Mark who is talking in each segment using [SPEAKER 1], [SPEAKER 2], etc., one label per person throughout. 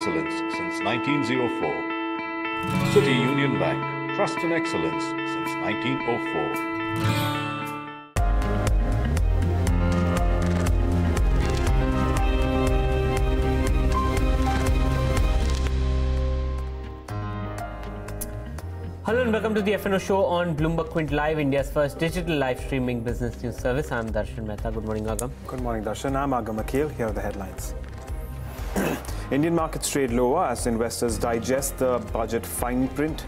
[SPEAKER 1] excellence since 1904. City Union Bank, trust and excellence since 1904.
[SPEAKER 2] Hello and welcome to the F&O Show on Bloomberg Quint Live, India's first digital live streaming business news service. I'm Darshan Mehta. Good morning, Agam.
[SPEAKER 3] Good morning, Darshan. I'm Agam Akhil. Here are the headlines. Indian markets trade lower as investors digest the budget fine print.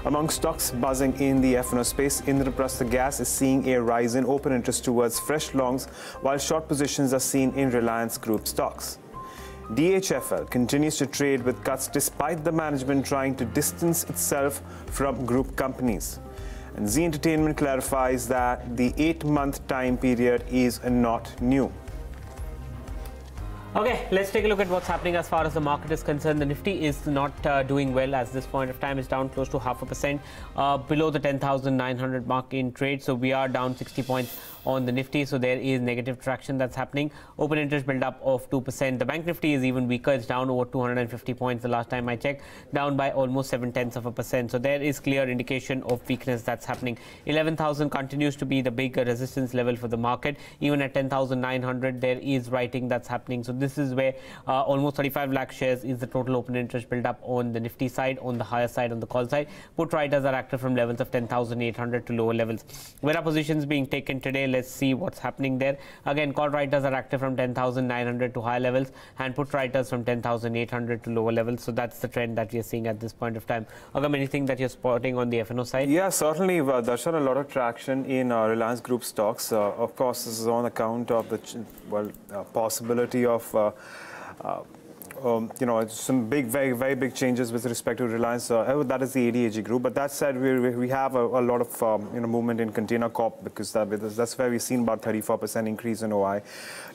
[SPEAKER 3] Among stocks buzzing in the F&O space, Indraprastha Gas is seeing a rise in open interest towards fresh longs, while short positions are seen in Reliance Group stocks. DHFL continues to trade with cuts despite the management trying to distance itself from group companies. And Zee Entertainment clarifies that the 8-month time period is not new.
[SPEAKER 2] Okay, let's take a look at what's happening as far as the market is concerned. The Nifty is not doing well at this point of time. It's down close to 0.5%, below the 10,900 mark in trade. So we are down 60 points on the Nifty. So there is negative traction that's happening. Open interest build up of 2%. The Bank Nifty is even weaker. It's down over 250 points the last time I checked, down by almost 0.7%. So there is clear indication of weakness that's happening. 11,000 continues to be the big resistance level for the market. Even at 10,900, there is writing that's happening. So this is where almost 35 lakh shares is the total open interest build up on the Nifty side, on the higher side, on the call side. Put writers are active from levels of 10,800 to lower levels. Where are positions being taken today? Let's see what's happening there. Again, call writers are active from 10,900 to higher levels, and put writers from 10,800 to lower levels. So that's the trend that we are seeing at this point of time. Agam, anything that you're spotting on the F&O side?
[SPEAKER 3] Yeah, certainly. There's a lot of traction in Reliance Group stocks. Of course, this is on account of the possibility of some very big changes with respect to Reliance. That is the ADAG group. But that said, we have a lot of movement in Container Corp, because that's where we've seen about 34% increase in OI.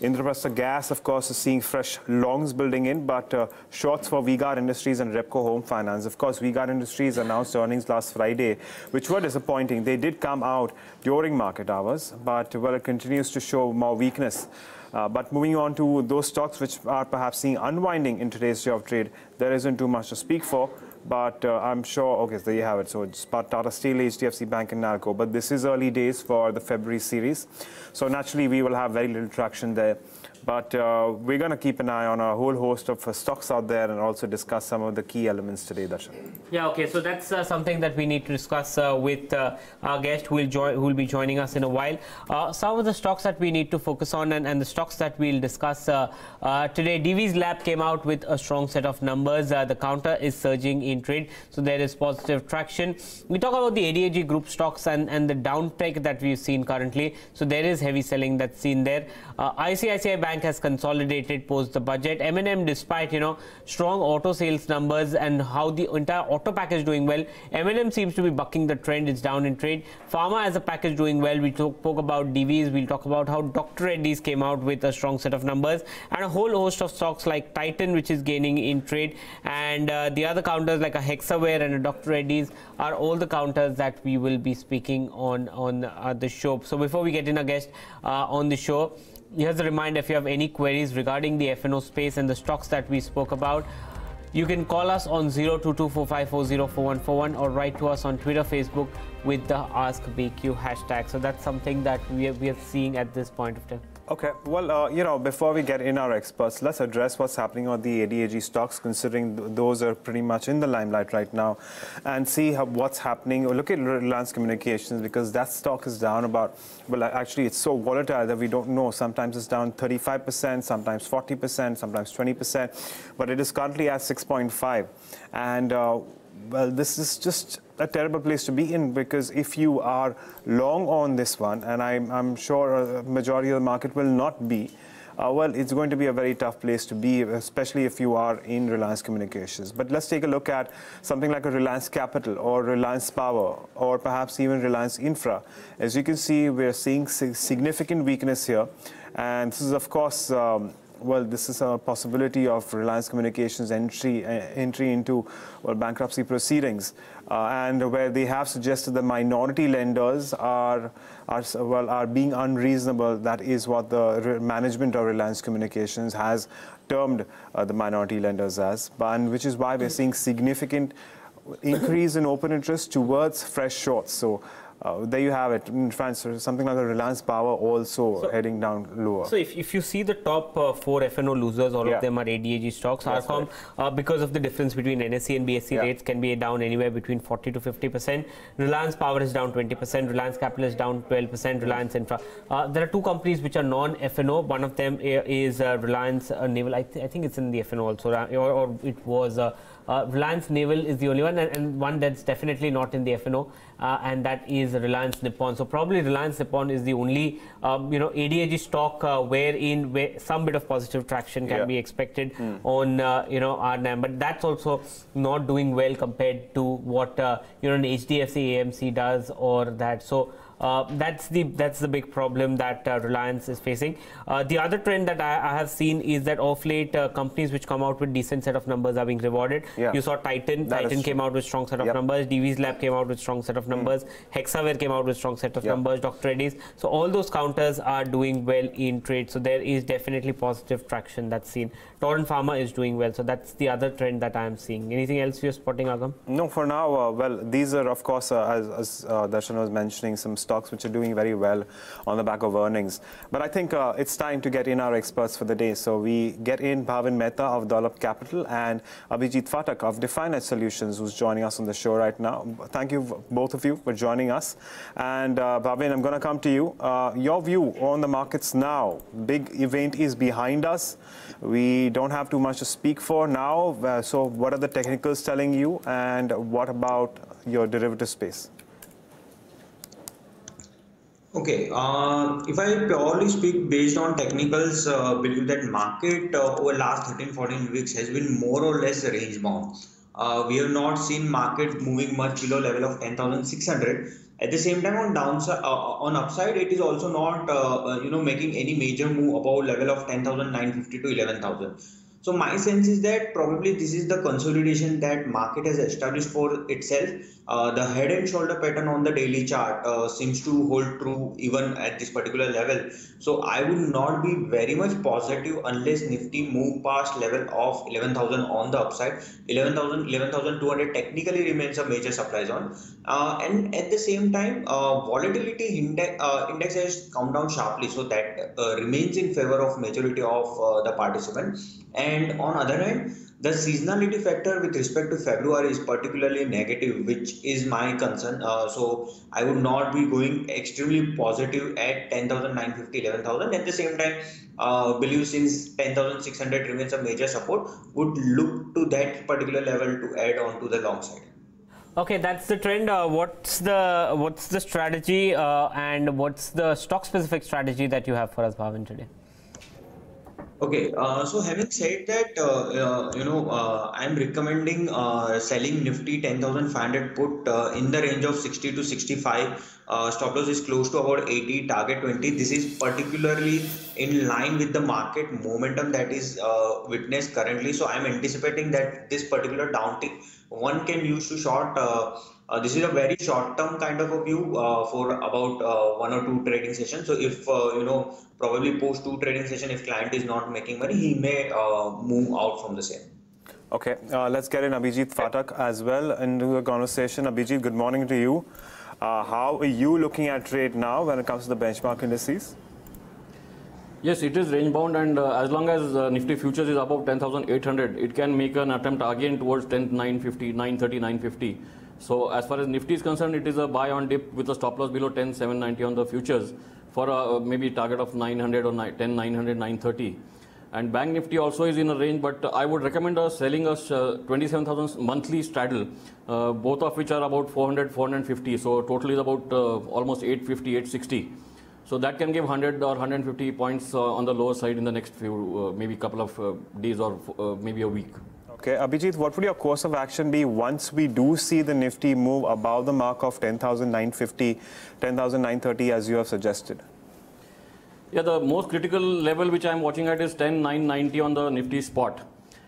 [SPEAKER 3] Indraprastha Gas, of course, is seeing fresh longs building in, but shorts for V-Guard Industries and Repco Home Finance. Of course, V-Guard Industries announced earnings last Friday, which were disappointing. They did come out during market hours, but it continues to show more weakness. But moving on to those stocks which are perhaps seeing unwinding in today's day of trade, there isn't too much to speak for. But I'm sure, okay, there you have it. So it's Tata Steel, HDFC Bank and Nalco. But this is early days for the February series. So naturally, we will have very little traction there. But we're going to keep an eye on a whole host of stocks out there and also discuss some of the key elements today, Darshan.
[SPEAKER 2] Yeah, okay. So that's something that we need to discuss with our guest who will be joining us in a while. Some of the stocks that we need to focus on and the stocks that we'll discuss today. Divi's Lab came out with a strong set of numbers. The counter is surging in trade. So there is positive traction. We talk about the ADAG group stocks and the downtake that we've seen currently. So there is heavy selling that's seen there. ICICI Bank has consolidated post the budget. M&M, despite strong auto sales numbers and how the entire auto package doing well, M&M seems to be bucking the trend. It's down in trade. Pharma as a package doing well. We spoke about DVs. We'll talk about how Dr. Reddy's came out with a strong set of numbers, and a whole host of stocks like Titan, which is gaining in trade, and the other counters like a Hexaware and a Dr. Reddy's are all the counters that we will be speaking on the show. So before we get in a guest on the show, here's a reminder: if you have any queries regarding the F&O space and the stocks that we spoke about, you can call us on 02245404141 or write to us on Twitter, Facebook with the AskBQ hashtag. So that's something that we are seeing at this point of time.
[SPEAKER 3] Okay, well, before we get in our experts, let's address what's happening on the ADAG stocks, considering those are pretty much in the limelight right now, and see what's happening. Look at Reliance Communications, because that stock is down about, actually it's so volatile that we don't know. Sometimes it's down 35%, sometimes 40%, sometimes 20%, but it is currently at 6.5. And this is just a terrible place to be in, because if you are long on this one, and I'm sure a majority of the market will not be, it's going to be a very tough place to be, especially if you are in Reliance Communications. But let's take a look at something like a Reliance Capital or Reliance Power or perhaps even Reliance Infra. As you can see, we're seeing significant weakness here. And this is, of course, well, this is a possibility of Reliance Communications entry into bankruptcy proceedings, and where they have suggested the minority lenders are being unreasonable. That is what the management of Reliance Communications has termed the minority lenders as, and which is why we're seeing significant increase in open interest towards fresh shorts. So there you have it. In France, something like a Reliance Power also heading down lower.
[SPEAKER 2] So if you see the top 4 F&O losers, all of them are ADAG stocks. Arcom, because of the difference between NSE and BSE rates, can be down anywhere between 40 to 50%. Reliance Power is down 20%. Reliance Capital is down 12%. Reliance Infra. There are 2 companies which are non-F&O. One of them is Reliance Naval. I think it's in the F&O also, or it was. Reliance Naval is the only one, and one that's definitely not in the F&O, and that is Reliance Nippon. So probably Reliance Nippon is the only ADAG stock where some bit of positive traction can be expected on RNAM, but that's also not doing well compared to what an HDFC AMC does or that. So that's the big problem that Reliance is facing. The other trend that I have seen is that of late companies which come out with decent set of numbers are being rewarded. You saw Titan. Titan came out with strong set of numbers. DV's Lab came out with strong set of numbers. Hexaware came out with strong set of numbers. Dr. Reddy's. So all those counters are doing well in trade. So there is definitely positive traction that's seen. Torrent Pharma is doing well. So that's the other trend that I am seeing. Anything else you're spotting, Agam?
[SPEAKER 3] No, for now, well, these are, of course, as Darshan was mentioning, some stocks which are doing very well on the back of earnings. But I think it's time to get in our experts for the day. So we get in Bhavin Mehta of Dolat Capital and Abhijit Phatak of Definedge Solutions, who's joining us on the show right now. Thank you, both of you, for joining us. And Bhavin, I'm going to come to you. Your view on the markets now. Big event is behind us. We don't have too much to speak for now. So what are the technicals telling you, and what about your derivative space?
[SPEAKER 4] Okay, if I purely speak based on technicals, believe that market over last 13-14 weeks has been more or less range bound. We have not seen market moving much below level of 10,600. At the same time, on downside, on upside, it is also not making any major move above level of 10,950 to 11,000. So my sense is that probably this is the consolidation that market has established for itself. The head and shoulder pattern on the daily chart seems to hold true even at this particular level. So I would not be very much positive unless Nifty move past level of 11,000 on the upside. 11,200 technically remains a major supply zone. And at the same time, volatility index has come down sharply. So that remains in favor of majority of the participants. And on other hand, the seasonality factor with respect to February is particularly negative, which is my concern. So I would not be going extremely positive at 10,950, 11,000. At the same time, believe since 10,600 remains a major support, would look to that particular level to add on to the long side.
[SPEAKER 2] Okay, that's the trend. What's the strategy and what's the stock specific strategy that you have for us, Bhavin, today?
[SPEAKER 4] Okay, so having said that, I'm recommending selling Nifty 10,500 put in the range of 60 to 65. Stop loss is close to about 80, target 20. This is particularly in line with the market momentum that is witnessed currently. So I'm anticipating that this particular downtick one can use to short. This is a very short-term kind of a view for about 1 or 2 trading sessions. So if probably post 2 trading session, if client is not making money, he may move out from the same.
[SPEAKER 3] Okay, let's get in Abhijit Phatak as well into the conversation. Abhijit, good morning to you. How are you looking at trade now when it comes to the benchmark indices?
[SPEAKER 5] Yes, it is range bound, and as long as Nifty futures is above 10,800, it can make an attempt again towards 10,950, 930, 950. So as far as Nifty is concerned, it is a buy on dip with a stop loss below 10,790 on the futures for a maybe target of 900 or 10,900, 930. And Bank Nifty also is in a range, but I would recommend selling us 27,000 monthly straddle, both of which are about 400, 450. So total is about almost 850, 860. So that can give 100 or 150 points on the lower side in the next few, maybe couple of days or maybe a week.
[SPEAKER 3] Okay, Abhijit, what would your course of action be once we do see the Nifty move above the mark of 10,950, 10,930 as you have suggested?
[SPEAKER 5] Yeah, the most critical level which I'm watching at is 10,990 on the Nifty spot.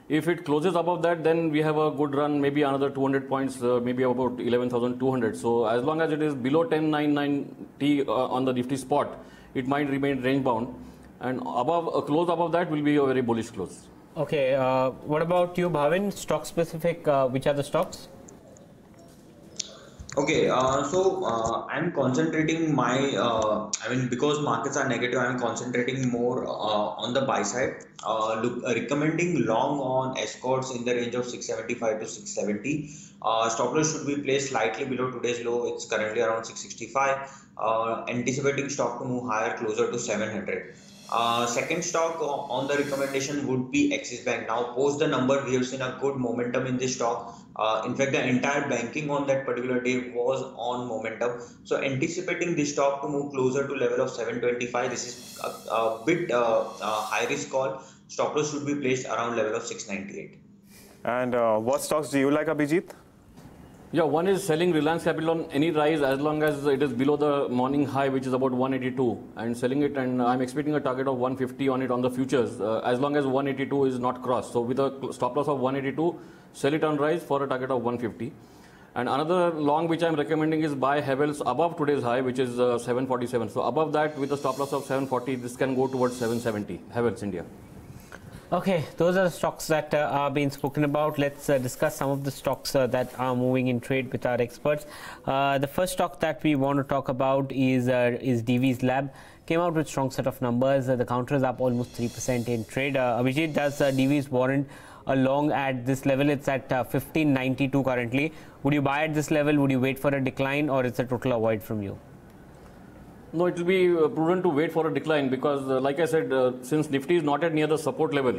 [SPEAKER 5] If it closes above that, then we have a good run, maybe another 200 points, maybe about 11,200. So as long as it is below 10,990 on the Nifty spot, it might remain range bound. And above a close above that will be a very bullish close.
[SPEAKER 2] Okay, what about you, Bhavin? Stock specific, which are the stocks?
[SPEAKER 4] Okay, I'm concentrating because markets are negative, I'm concentrating more on the buy side. Recommending long on escorts in the range of 675 to 670. Stop loss should be placed slightly below today's low. It's currently around 665. Anticipating stock to move higher, closer to 700. Second stock on the recommendation would be Axis Bank. Now, post the number, we have seen a good momentum in this stock. In fact, the entire banking on that particular day was on momentum. So, anticipating this stock to move closer to level of 725. This is a bit high risk call. Stop loss should be placed around level of 698.
[SPEAKER 3] And what stocks do you like, Abhijit?
[SPEAKER 5] Yeah, one is selling Reliance Capital on any rise as long as it is below the morning high, which is about 182, and selling it, and I'm expecting a target of 150 on it on the futures as long as 182 is not crossed. So with a stop loss of 182, sell it on rise for a target of 150. And another long which I'm recommending is buy Havells above today's high, which is 747. So above that, with a stop loss of 740, this can go towards 770, Havells India.
[SPEAKER 2] Okay, those are the stocks that are being spoken about. Let's discuss some of the stocks that are moving in trade with our experts. The first stock that we want to talk about is Divi's Lab. Came out with strong set of numbers. The counter is up almost 3% in trade. Abhijit, does Divi's warrant a long at this level? It's at 1592 currently. Would you buy at this level? Would you wait for a decline, or it's a total avoid from you?
[SPEAKER 5] No, it will be prudent to wait for a decline because, like I said, since Nifty is not at near the support level,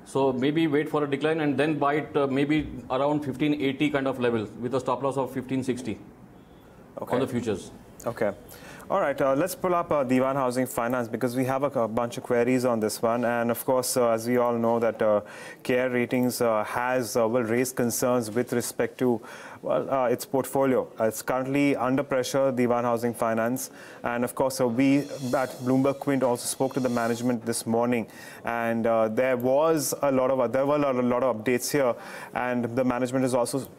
[SPEAKER 5] so maybe wait for a decline and then buy it maybe around 1580 kind of level with a stop loss of 1560 on the futures.
[SPEAKER 3] Okay. All right, let's pull up Dewan Housing Finance because we have a bunch of queries on this one. And of course, as we all know that CARE Ratings has raised concerns with respect to its portfolio. It's currently under pressure, Dewan Housing Finance. And of course, we at Bloomberg Quint also spoke to the management this morning. And there were a lot of updates here. And the management is also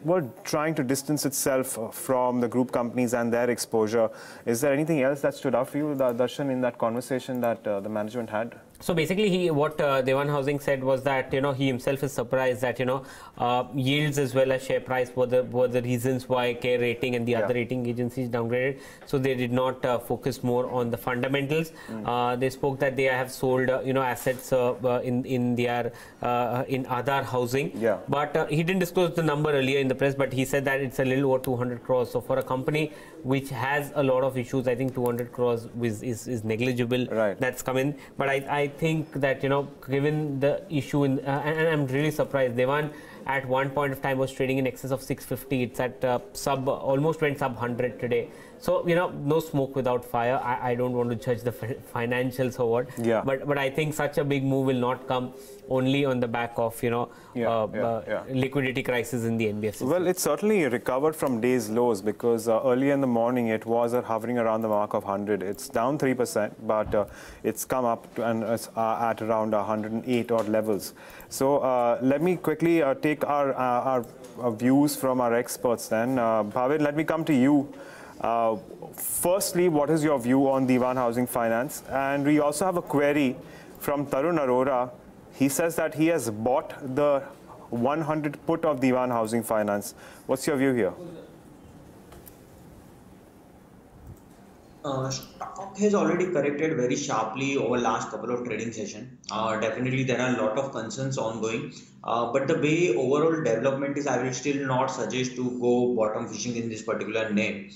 [SPEAKER 3] trying to distance itself from the group companies and their exposure. Is there anything else that stood out for you, Darshan, in that conversation that the management had?
[SPEAKER 2] So basically, what Dewan Housing said was that he himself is surprised that yields as well as share price were the reasons why CARE Rating and the other rating agencies downgraded. So they did not focus more on the fundamentals. They spoke that they have sold assets in their in Adag housing. Yeah. But he didn't disclose the number earlier in the press, but he said that it's a little over 200 crores. So for a company which has a lot of issues, I think 200 crores is negligible. Right. That's come in. But I think that given the issue and I'm really surprised. Dewan at one point of time was trading in excess of 650. It's at almost went sub 100 today. So no smoke without fire. I don't want to judge the financials or what. Yeah. But I think such a big move will not come only on the back of liquidity crisis in the NBFC.
[SPEAKER 3] Well, it certainly recovered from day's lows because early in the morning it was hovering around the mark of 100. It's down 3%, but it's come up and it's at around 108 odd levels. So let me quickly take our views from our experts then. Bhavin, let me come to you. Firstly, what is your view on Dewan Housing Finance? And we also have a query from Tarun Arora. He says that he has bought the 100 put of Dewan Housing Finance. What's your view here?
[SPEAKER 4] Stock has already corrected very sharply over last couple of trading sessions. Definitely there are a lot of concerns ongoing, but the way overall development is, I will still not suggest to go bottom fishing in this particular name.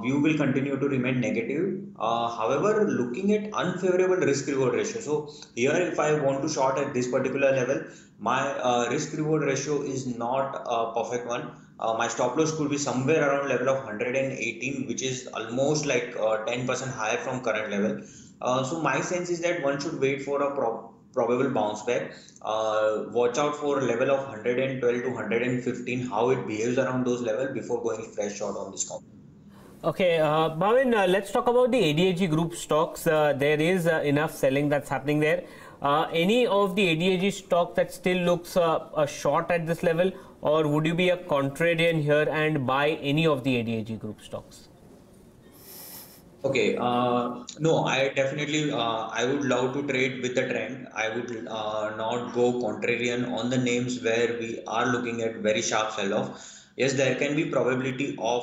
[SPEAKER 4] View will continue to remain negative. However, looking at unfavorable risk reward ratio. So here, if I want to short at this particular level, my risk reward ratio is not a perfect one. My stop loss could be somewhere around level of 118, which is almost like 10% higher from current level. So my sense is that one should wait for a probable bounce back. Watch out for level of 112 to 115, how it behaves around those levels before going fresh short on this company.
[SPEAKER 2] Okay, Bhavin, let's talk about the ADAG group stocks. There is enough selling that's happening there. Any of the ADAG stock that still looks a short at this level, or would you be a contrarian here and buy any of the ADAG group stocks?
[SPEAKER 4] Okay, no, I definitely I would love to trade with the trend. I would not go contrarian on the names where we are looking at very sharp sell-off. Yes, there can be probability of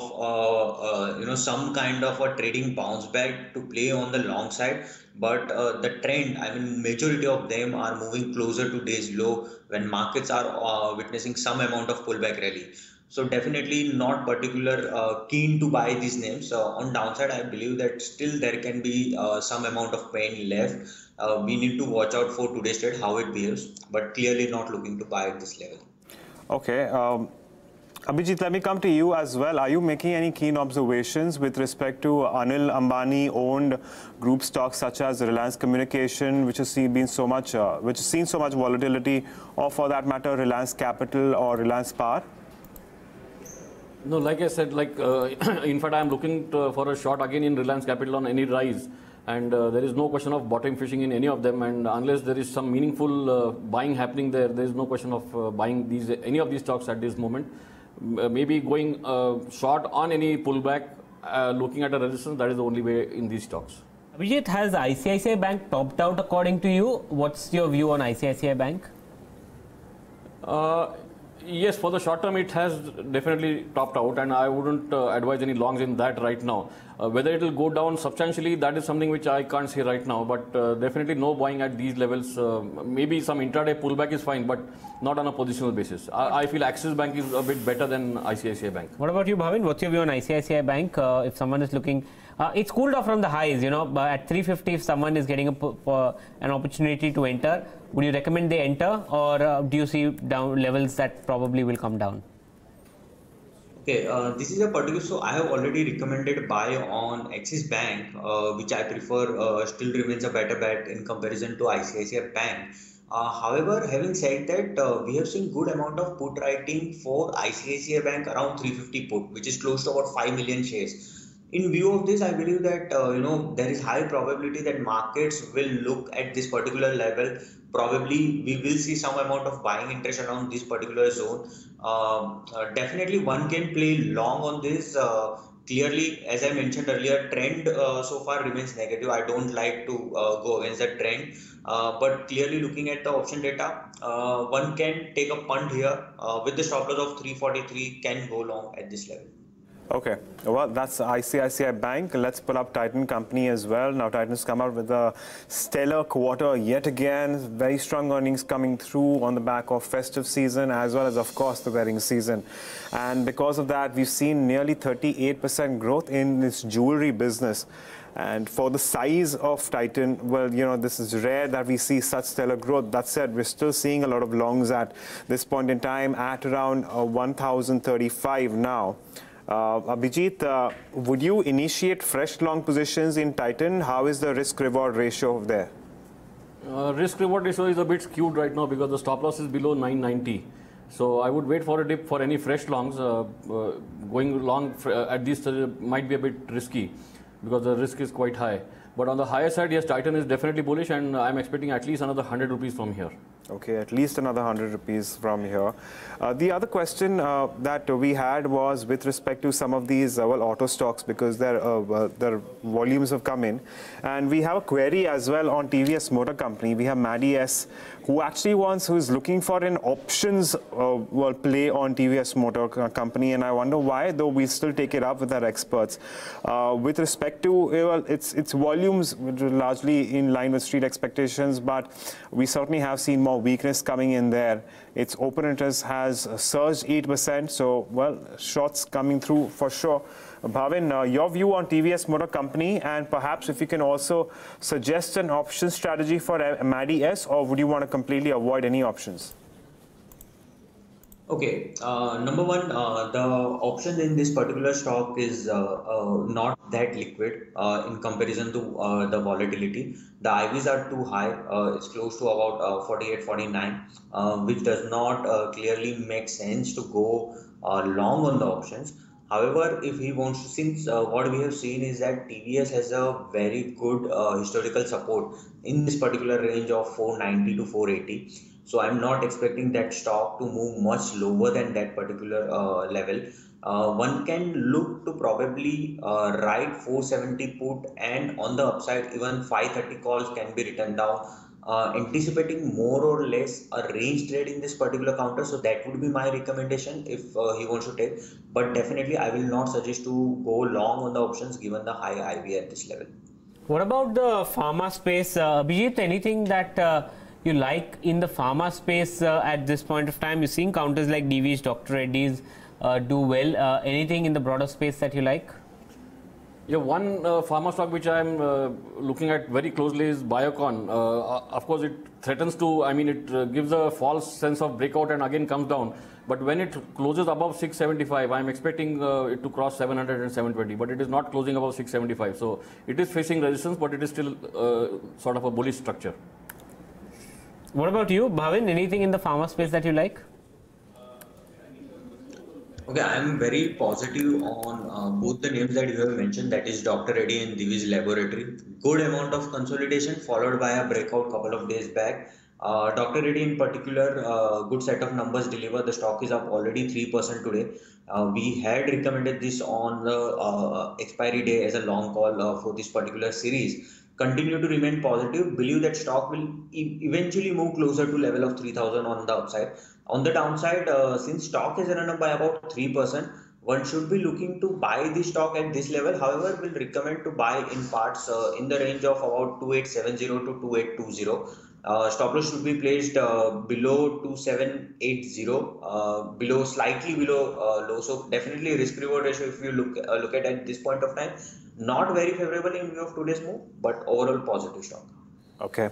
[SPEAKER 4] some kind of a trading bounce back to play on the long side, but the trend, I mean, majority of them are moving closer to days low when markets are witnessing some amount of pullback rally. So definitely not particular keen to buy these names. On downside, I believe that still there can be some amount of pain left. We need to watch out for today's trade, how it behaves, but clearly not looking to buy at this level.
[SPEAKER 3] Okay. Abhijit, let me come to you as well. Are you making any keen observations with respect to Anil Ambani owned group stocks such as Reliance Communication, which has seen so much volatility, or for that matter, Reliance Capital or Reliance Power?
[SPEAKER 5] No, like I said, in fact, I am looking for a short again in Reliance Capital on any rise. And there is no question of bottom fishing in any of them. And unless there is some meaningful buying happening there is no question of buying any of these stocks at this moment. Maybe going short on any pullback, looking at a resistance, that is the only way in these stocks.
[SPEAKER 2] Abhijit, has ICICI Bank topped out according to you? What's your view on ICICI Bank?
[SPEAKER 5] Yes, for the short term, it has definitely topped out, and I wouldn't advise any longs in that right now. Whether it will go down substantially, that is something which I can't say right now, but definitely no buying at these levels. Maybe some intraday pullback is fine, but not on a positional basis. I feel Axis Bank is a bit better than ICICI Bank.
[SPEAKER 2] What about you, Bhavin? What's your view on ICICI Bank? If someone is looking, it's cooled off from the highs, but at 350, if someone is getting an opportunity to enter, would you recommend they enter, or do you see down levels that probably will come down?
[SPEAKER 4] Okay, this is a particular, so I have already recommended buy on Axis Bank, which I prefer still remains a better bet in comparison to ICICI Bank. However, having said that, we have seen good amount of put writing for ICICI Bank around 350 put, which is close to about 5 million shares. In view of this, I believe that there is high probability that markets will look at this particular level. Probably we will see some amount of buying interest around this particular zone. Definitely one can play long on this. Clearly, as I mentioned earlier, trend so far remains negative. I don't like to go against the trend. But clearly looking at the option data, one can take a punt here with the stop loss of 343 can go long at this level.
[SPEAKER 3] Okay, well, that's ICICI Bank. Let's pull up Titan Company as well. Now, Titan's come out with a stellar quarter yet again. Very strong earnings coming through on the back of festive season as well as, of course, the wedding season. And because of that, we've seen nearly 38% growth in this jewelry business. And for the size of Titan, well, this is rare that we see such stellar growth. That said, we're still seeing a lot of longs at this point in time at around 1,035 now. Abhijit, would you initiate fresh long positions in Titan? How is the risk-reward ratio there?
[SPEAKER 5] Risk-reward ratio is a bit skewed right now because the stop loss is below 990. So I would wait for a dip for any fresh longs. Going long at this might be a bit risky because the risk is quite high. But on the higher side, yes, Titan is definitely bullish, and I'm expecting at least another 100 rupees from here.
[SPEAKER 3] Okay, at least another 100 rupees from here. The other question that we had was with respect to some of these auto stocks, because their volumes have come in. And we have a query as well on TVS Motor Company. We have Maddie S, who is looking for an options play on TVS Motor Company. And I wonder why, though we still take it up with our experts. With respect to its volumes, which are largely in line with street expectations, but we certainly have seen more weakness coming in there. Its open interest has surged 8%, so shorts coming through for sure. Bhavin, your view on TVS Motor Company, and perhaps if you can also suggest an option strategy for Maddie S, or would you want to completely avoid any options?
[SPEAKER 4] Okay, number one, the option in this particular stock is not that liquid in comparison to the volatility. The IVs are too high. It's close to about 48, 49, which does not clearly make sense to go long on the options. However, if he wants to, since what we have seen is that TVS has a very good historical support in this particular range of 490 to 480. So I'm not expecting that stock to move much lower than that particular level. One can look to probably write 470 put, and on the upside even 530 calls can be written down, anticipating more or less a range trade in this particular counter. So that would be my recommendation if he wants to take, but definitely I will not suggest to go long on the options given the high IV at this level.
[SPEAKER 2] What about the pharma space? Abhijit, anything that you like in the pharma space at this point of time? You're seeing counters like Divi's, Dr. Reddy's do well. Anything in the broader space that you like?
[SPEAKER 5] Yeah, one pharma stock which I am looking at very closely is Biocon. Of course, it threatens to, I mean, it gives a false sense of breakout and again comes down. But when it closes above 675, I am expecting it to cross 700 and 720. But it is not closing above 675. So it is facing resistance, but it is still sort of a bullish structure.
[SPEAKER 2] What about you, Bhavin? Anything in the pharma space that you like?
[SPEAKER 4] Okay, I'm very positive on both the names that you have mentioned, that is Dr. Reddy and Divi's Laboratory. Good amount of consolidation followed by a breakout couple of days back. Dr. Reddy in particular, good set of numbers deliver. The stock is up already 3% today. We had recommended this on the expiry day as a long call for this particular series. Continue to remain positive. Believe that stock will eventually move closer to level of 3000 on the upside. On the downside, since stock has run up by about 3%, one should be looking to buy the stock at this level. However, we'll recommend to buy in parts in the range of about 2870 to 2820. Stop loss should be placed below 2780, below, slightly below low. So definitely risk reward ratio, if you look at this point of time, not very favorable in view of today's move, but overall positive stock.
[SPEAKER 3] Okay.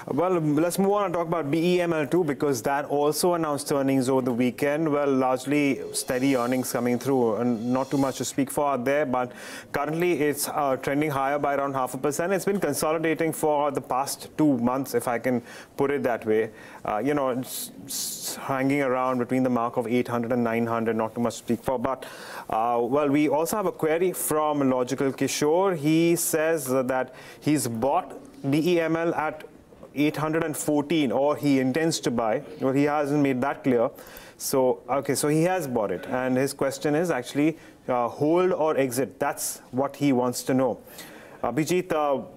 [SPEAKER 3] Well, let's move on and talk about BEML2 because that also announced earnings over the weekend. Well, largely steady earnings coming through and not too much to speak for out there, but currently it's trending higher by around 0.5%. It's been consolidating for the past 2 months, if I can put it that way. You know, it's hanging around between the mark of 800 and 900, not too much to speak for. But, well, we also have a query from Logical Kishore. He says that he's bought BEML at 814, or he intends to buy. Well, he hasn't made that clear. So, okay, so he has bought it. And his question is actually hold or exit. That's what he wants to know. Abhijit,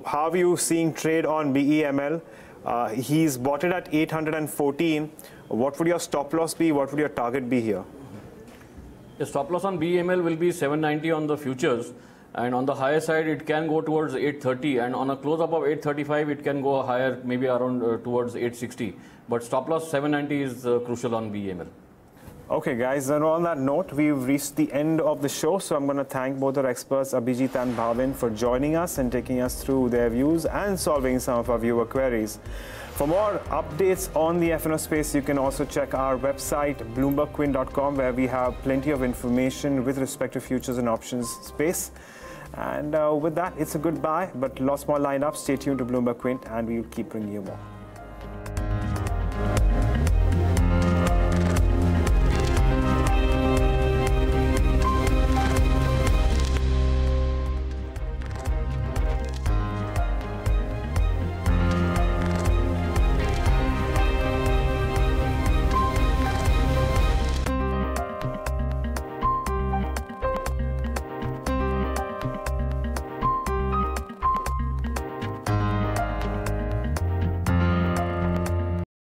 [SPEAKER 3] how are you seeing trade on BEML? He's bought it at 814. What would your stop loss be? What would your target be here?
[SPEAKER 5] The stop loss on BEML will be 790 on the futures. And on the higher side, it can go towards 830, and on a close above 835, it can go higher, maybe around towards 860. But stop loss 790 is crucial on BEML.
[SPEAKER 3] Okay, guys, and on that note, we've reached the end of the show. So I'm going to thank both our experts, Abhijit and Bhavin, for joining us and taking us through their views and solving some of our viewer queries. For more updates on the F&O space, you can also check our website, bloombergquint.com, where we have plenty of information with respect to futures and options space. And with that, it's a goodbye, but lots more lined up. Stay tuned to Bloomberg Quint, and we'll keep bringing you more.